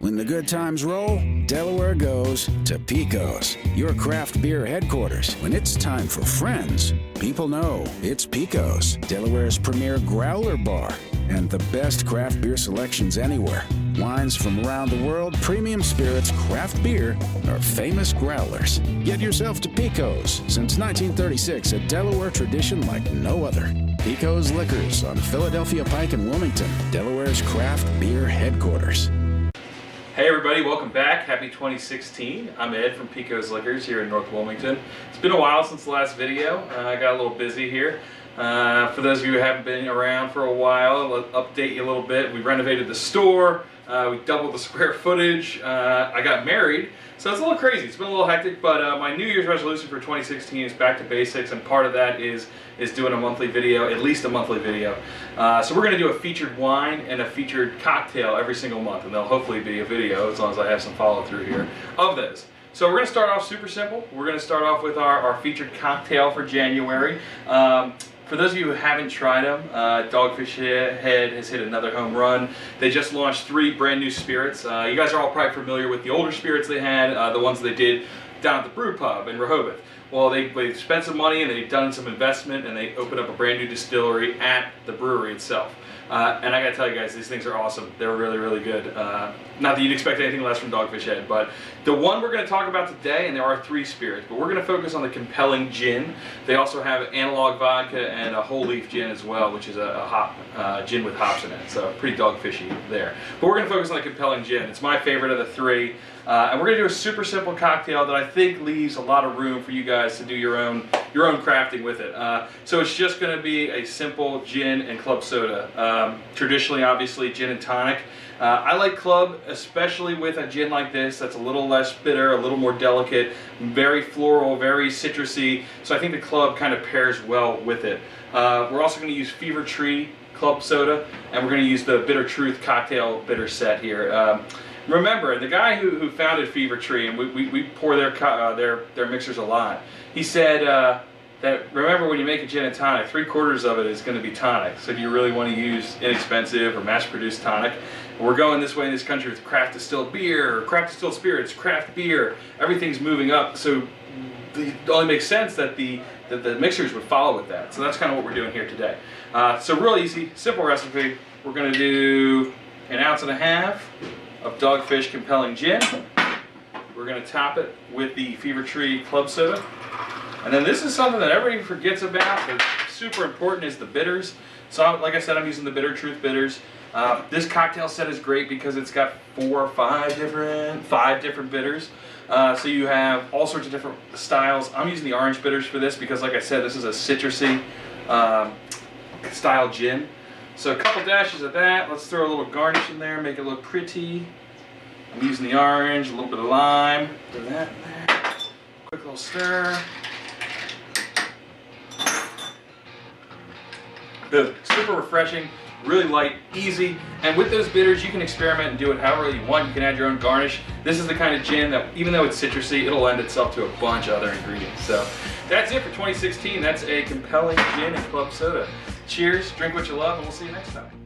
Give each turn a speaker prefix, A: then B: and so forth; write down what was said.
A: When the good times roll, Delaware goes to Pico's, your craft beer headquarters. When it's time for friends, people know it's Pico's, Delaware's premier growler bar, and the best craft beer selections anywhere. Wines from around the world, premium spirits, craft beer, our famous growlers. Get yourself to Pico's. Since 1936, a Delaware tradition like no other. Pico's Liquors on Philadelphia Pike and Wilmington, Delaware's craft beer headquarters.
B: Hey everybody, welcome back. Happy 2016. I'm Ed from Pico's Liquors here in North Wilmington. It's been a while since the last video. I got a little busy here. For those of you who haven't been around for a while, I'll update you a little bit. We renovated the store. We doubled the square footage. I got married, so it's a little crazy. It's been a little hectic, but my New Year's resolution for 2016 is back to basics, and part of that is doing a monthly video, at least a monthly video. So we're going to do a featured wine and a featured cocktail every single month, and there'll hopefully be a video, as long as I have some follow through here, of those. So we're going to start off super simple. We're going to start off with our featured cocktail for January. For those of you who haven't tried them, Dogfish Head has hit another home run. They just launched 3 brand new spirits. You guys are all probably familiar with the older spirits they had, the ones they did down at the brew pub in Rehoboth. Well, they spent some money and they've done some investment, and they opened up a brand new distillery at the brewery itself. And I gotta tell you guys, these things are awesome. They're really, really good. Not that you'd expect anything less from Dogfish Head, but the one we're gonna talk about today, and there are 3 spirits, but we're gonna focus on the Compelling Gin. They also have analog vodka and a whole leaf gin as well, which is a hop gin with hops in it. So pretty dogfishy there. But we're gonna focus on the Compelling Gin. It's my favorite of the 3. And we're gonna do a super simple cocktail that I think leaves a lot of room for you guys to do your own crafting with it. So it's just gonna be a simple gin and club soda. Traditionally, obviously, gin and tonic. I like club, especially with a gin like this that's a little less bitter, a little more delicate, very floral, very citrusy. So I think the club kind of pairs well with it. We're also gonna use Fever Tree club soda, and we're gonna use the Bitter Truth cocktail bitter set here. Remember, the guy who founded Fever Tree, and we pour their mixers a lot, he said that remember, when you make a gin and tonic, 3/4 of it is going to be tonic. So do you really want to use inexpensive or mass-produced tonic? We're going this way in this country with craft distilled beer, craft distilled spirits, craft beer. Everything's moving up, so it only makes sense that the mixers would follow with that. So that's kind of what we're doing here today. So real easy, simple recipe. We're going to do 1.5 ounces of Dogfish Compelling Gin. We're going to top it with the Fever Tree Club Soda. And then this is something that everybody forgets about, but super important, is the bitters. So like I said, I'm using the Bitter Truth bitters. This cocktail set is great because it's got 5 different bitters. So you have all sorts of different styles. I'm using the orange bitters for this because, like I said, this is a citrusy style gin. So a couple dashes of that. Let's throw a little garnish in there, make it look pretty. I'm using the orange, a little bit of lime. Throw that in there. Quick little stir. Good. Super refreshing, really light, easy. And with those bitters, you can experiment and do it however you want. You can add your own garnish. This is the kind of gin that, even though it's citrusy, it'll lend itself to a bunch of other ingredients. So that's it for 2016. That's a Compelling Gin and Club Soda. Cheers, drink what you love, and we'll see you next time.